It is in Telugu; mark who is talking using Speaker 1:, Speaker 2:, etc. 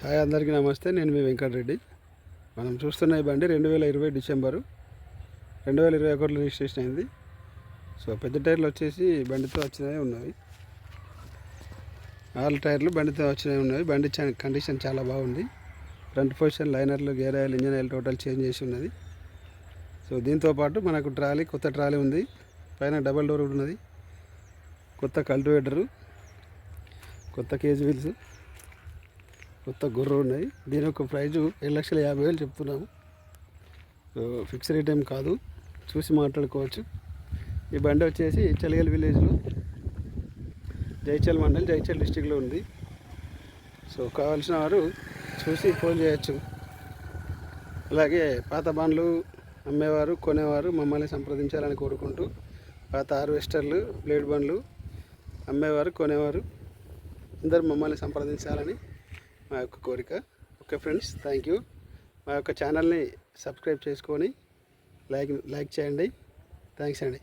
Speaker 1: హాయ్ అందరికీ నమస్తే. నేను మీ వెంకటరెడ్డి. మనం చూస్తున్న ఈ బండి 2020 డిసెంబరు 2021లో రిజిస్ట్రేషన్ అయింది. సో పెద్ద టైర్లు వచ్చేసి బండితో వచ్చినవి ఉన్నవి. ఆల్ టైర్లు బండితో వచ్చినవి ఉన్నవి. బండి కండిషన్ చాలా బాగుంది. ఫ్రంట్ పొజిషన్, లైనర్లు, gear oil, engine oil total change చేసి ఉన్నది. సో దీంతోపాటు మనకు కొత్త ట్రాలీ ఉంది. పైన డబల్ డోర్ ఉన్నది. కొత్త కల్టివేటరు, కొత్త కేజ్ వీల్స్, కొత్త గుర్ర ఉన్నాయి. దీని యొక్క ప్రైజు 7,50,000 చెప్తున్నాము. ఫిక్స్ రేట్ ఏం కాదు, చూసి మాట్లాడుకోవచ్చు. ఈ బండి వచ్చేసి చలిగల్ విలేజ్లో, జైచల్ మండల్, జైచల్ డిస్టిక్లో ఉంది. సో కావాల్సిన వారు చూసి ఫోన్ చేయొచ్చు. అలాగే పాత బండ్లు అమ్మేవారు, కొనేవారు మమ్మల్ని సంప్రదించాలని కోరుకుంటూ, పాత హార్వెస్టర్లు, బ్లేడ్ బండ్లు అమ్మేవారు, కొనేవారు అందరూ మమ్మల్ని సంప్రదించాలని మా యొక్క కోరిక. Okay friends, thank you. మా యొక్క ఛానల్ని సబ్స్క్రైబ్ చేసుకొని లైక్ చేయండి. థ్యాంక్స్ అండి.